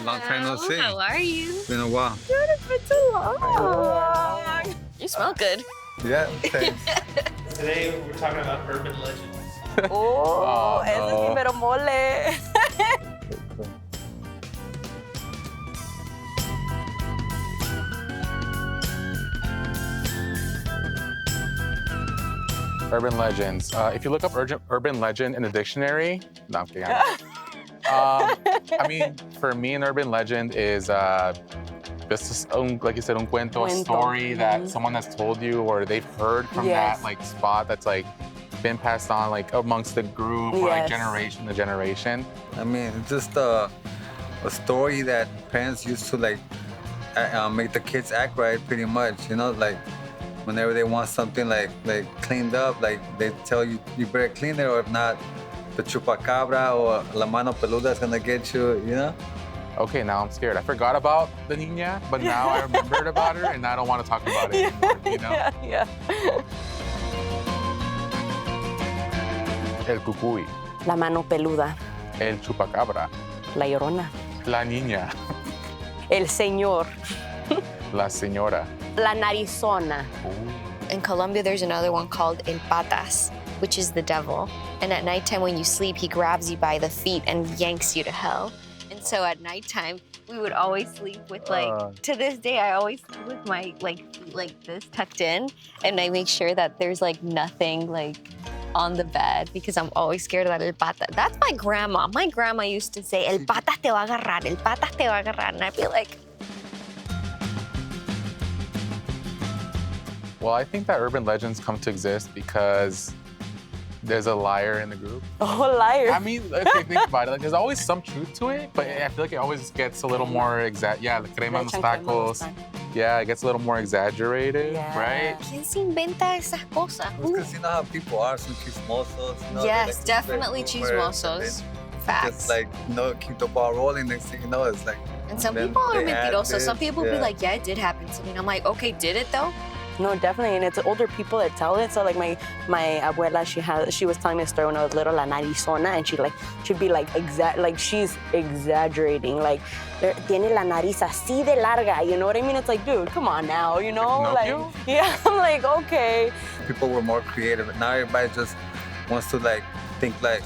long time no see. How are you? It's been a while. Dude, it's been too long. You smell good. Yeah, thanks. Today we're talking about urban legends. Oh, ese sí mero mole. Urban legends. If you look up urban legend in the dictionary, no, I'm kidding. I mean, for me, an urban legend is just, like you said, un cuento, a story that someone has told you or they've heard from that like spot that's like been passed on like amongst the group or like generation to generation. I mean, it's just a story that parents used to like make the kids act right, pretty much. You know, like whenever they want something like cleaned up, like they tell you you better clean it, or if not, the Chupacabra or La Mano Peluda is gonna get you. You know. Okay, now I'm scared. I forgot about the niña, but now I remembered about her, and I don't want to talk about it anymore. You know. Yeah. El Cucuy, La Mano Peluda. el Chupacabra, La Llorona. la niña, El Señor. la señora. La Narizona. In Colombia, there's another one called El Patas, which is the devil. And at nighttime when you sleep, he grabs you by the feet and yanks you to hell. And so at nighttime, we would always sleep with like, to this day, I always sleep with my feet like this tucked in. And I make sure that there's like nothing like on the bed because I'm always scared that el pata. That's my grandma. My grandma used to say, el patas te va a agarrar, el patas te va a agarrar. And I'd be like, Well, I think that urban legends come to exist because there's a liar in the group. Oh, liar. I mean, if you think about it, like, there's always some truth to it, but I feel like it always gets a little more Yeah, the crema en los tacos. Yeah, it gets a little more exaggerated, right? ¿Quién se inventa esas cosas? Because you know how people are, some chismosos. You know, Yes, they like to definitely spread rumors, chismosos. and then Facts. just like, you know, keep the ball rolling. Next thing you know, it's like. And some then people are they add mentirosos. this, Some people be like, yeah, it did happen to me. And I'm like, okay, did it though? No, definitely, and it's older people that tell it. So like my abuela, she was telling me a story when I was little, la narizona, and she'd be like she's exaggerating, like tiene la nariz así de larga, you know what I mean? It's like, dude, come on now, you know? Like, yeah, I'm like, okay. People were more creative. Now everybody just wants to like think like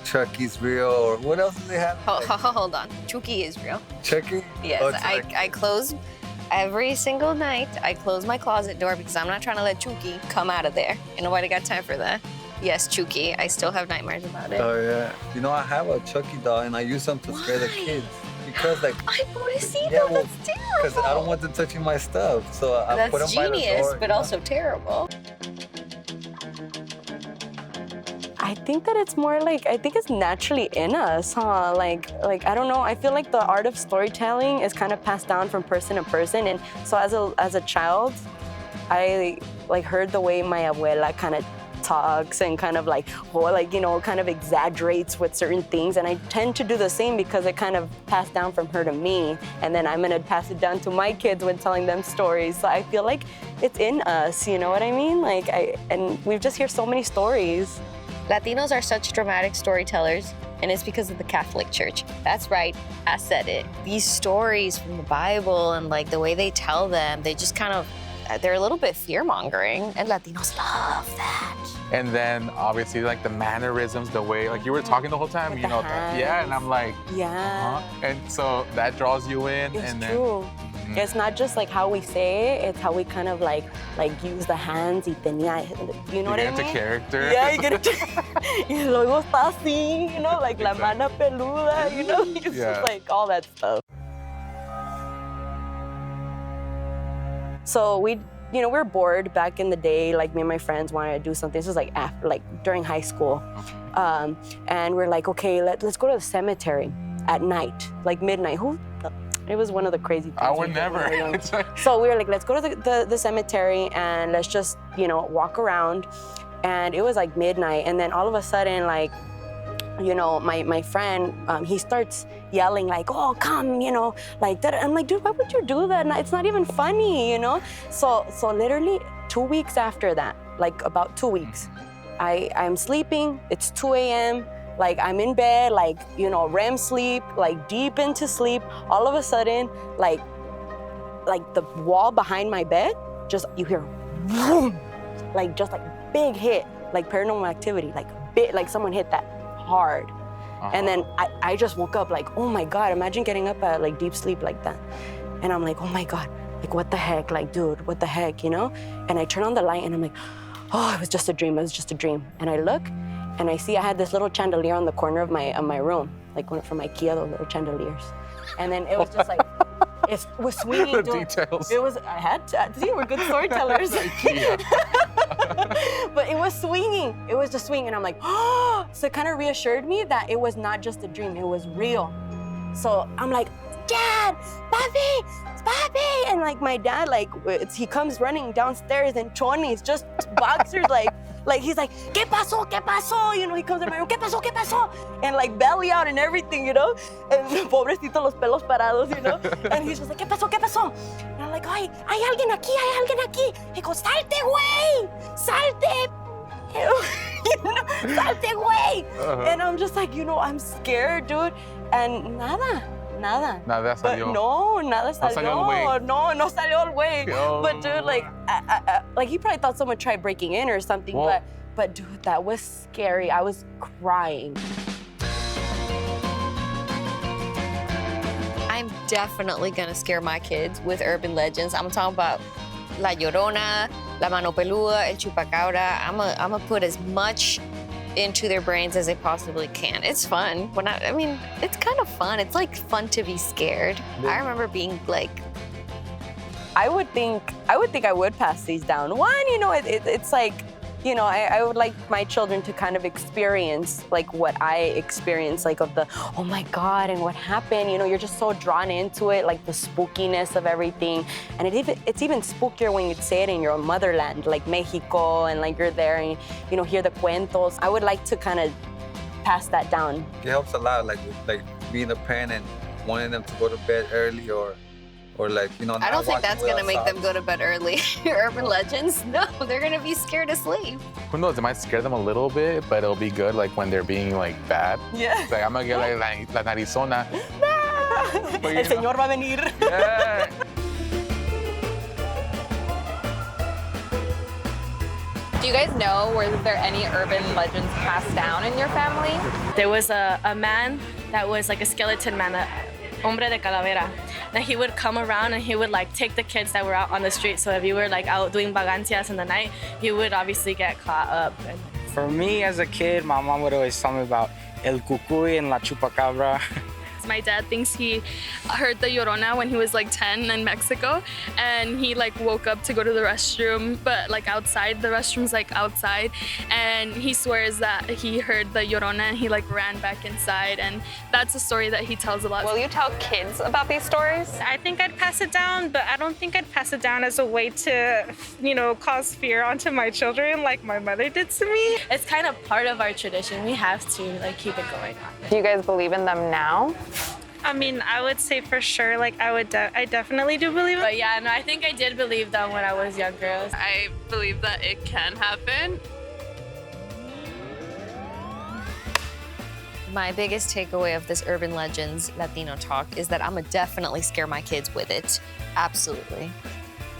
Chucky's real, or what else do they have? Hold on, Chucky is real. Chucky? Yes, Oh, like, I close every single night. I close my closet door because I'm not trying to let Chucky come out of there. And nobody got time for that. Yes, Chucky. I still have nightmares about it. Oh yeah. You know, I have a Chucky doll, and I use them to scare the kids because like. Ay, pobrecito, Yeah, well, that's terrible. Because I don't want them touching my stuff, so I put them That's by the genius, door, but you know? also terrible. I think that it's more like, I think it's naturally in us, huh? Like I don't know. I feel like the art of storytelling is kind of passed down from person to person, and so as a child, I like heard the way my abuela kind of talks and kind of like, kind of exaggerates with certain things, and I tend to do the same because it kind of passed down from her to me, and then I'm gonna pass it down to my kids when telling them stories. So I feel like it's in us, you know what I mean? And we just hear so many stories. Latinos are such dramatic storytellers, and it's because of the Catholic Church. That's right, I said it. These stories from the Bible and like the way they tell them, they just kind of, they're a little bit fear-mongering, and Latinos love that. And then obviously like the mannerisms, the way, like you were talking the whole time, With you the know, hands. yeah, and I'm like, Yeah. And so that draws you in, It's and then true. It's not just like how we say it, it's how we kind of like use the hands y tenía, you know you what get I into mean? character. Yeah, you get into y luego está así, you know, like la mano peluda, you know, it's just like all that stuff. So we were bored back in the day, like me and my friends wanted to do something. This was like after, like during high school. And we're like, okay, let's go to the cemetery at night, like midnight. It was one of the crazy things. I we would did when never. we were young. So we were like, let's go to the cemetery and let's just, walk around. And it was like midnight. And then all of a sudden, like, my friend, he starts yelling like, oh, come, like that. I'm like, dude, why would you do that? It's not even funny, So literally 2 weeks after that, like about 2 weeks, I'm sleeping, it's 2 a.m., Like I'm in bed, like, you know, REM sleep, like deep into sleep. All of a sudden, like the wall behind my bed, just you hear, vroom, like just like big hit, like Paranormal Activity, like big, like someone hit that hard. And then I just woke up like, oh my God, imagine getting up at like deep sleep like that. And I'm like, oh my God, like what the heck, like dude, what the heck, you know? And I turn on the light and I'm like, oh, it was just a dream, it was just a dream. And I look and I see I had this little chandelier on the corner of my room, like one from IKEA, those little chandeliers. And then it was just like, it was swinging. The details. It was, I had to, see, we're good storytellers. But it was swinging. It was just swinging. And I'm like, oh, so it kind of reassured me that it was not just a dream, it was real. So I'm like, Dad, Papi, Papi. And like my dad, like he comes running downstairs in chonies, just boxers, like he's like, ¿Qué pasó? ¿Qué pasó? You know, he comes in my room, ¿Qué pasó? ¿Qué pasó? And like belly out and everything, you know? And pobrecito los pelos parados, you know? And he's just like, ¿Qué pasó? ¿Qué pasó? And I'm like, ay, hay alguien aquí, hay alguien aquí. He goes, salte, güey, salte. You know, salte, güey. And I'm just like, you know, I'm scared, dude. And nada. Nada salió. But no, nada salió. No salió el güey. Oh. But dude, like, like he probably thought someone tried breaking in or something. Well, but dude, that was scary. I was crying. I'm definitely gonna scare my kids with urban legends. I'm talking about La Llorona, La Mano, Peluda, El Chupacabra. I'm gonna put as much into their brains as they possibly can. It's fun. I mean, it's kind of fun. It's like fun to be scared. I remember being like, I would think I would pass these down. One, you know, it's like, you know, I would like my children to kind of experience like what I experienced, like of the, oh my God, and what happened, you know, you're just so drawn into it, like the spookiness of everything. And it's even spookier when you say it in your motherland, like Mexico, and like you're there and, you know, hear the cuentos. I would like to kind of pass that down. It helps a lot, like being a parent and wanting them to go to bed early or like, you know, I don't think that's gonna make them go to bed early. Urban legends, no, they're gonna be scared to sleep. Who knows? It might scare them a little bit, but it'll be good like when they're being like bad. Yeah. Like I'm gonna get like la narizona. El señor va a venir. Yeah. Do you guys know, were there any urban legends passed down in your family? There was a man that was like a skeleton man, hombre de calavera. That he would come around and he would like take the kids that were out on the street. So if you were like out doing vagancias in the night, you would obviously get caught up. For me as a kid, my mom would always tell me about El Cucuy and La Chupacabra. My dad thinks he heard the Llorona when he was like 10 in Mexico, and he like woke up to go to the restroom, but like outside, the restroom's like outside, and he swears that he heard the Llorona and he like ran back inside, and that's a story that he tells a lot. Will you tell kids about these stories? I think I'd pass it down, but I don't think I'd pass it down as a way to, you know, cause fear onto my children like my mother did to me. It's kind of part of our tradition. We have to like keep it going on. Do you guys believe in them now? I mean, I would say for sure, like I definitely do believe it. But yeah, no, I think I did believe them when I was younger. I believe that it can happen. My biggest takeaway of this Urban Legends Latino Talk is that I'm gonna definitely scare my kids with it. Absolutely.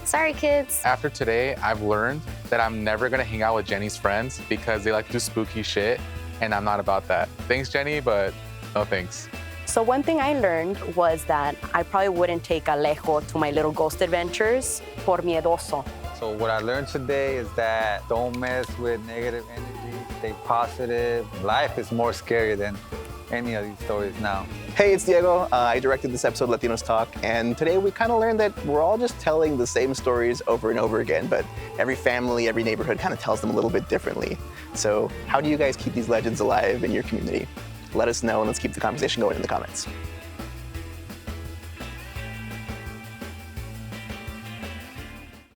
Sorry, kids. After today, I've learned that I'm never gonna hang out with Jenny's friends because they like to do spooky shit, and I'm not about that. Thanks, Jenny, but no thanks. So one thing I learned was that I probably wouldn't take Alejo to my little ghost adventures por miedoso. So what I learned today is that don't mess with negative energy, stay positive. Life is more scary than any of these stories now. Hey, it's Diego. I directed this episode of Latinos Talk, and today we kind of learned that we're all just telling the same stories over and over again, but every family, every neighborhood kind of tells them a little bit differently. So how do you guys keep these legends alive in your community? Let us know, and let's keep the conversation going in the comments.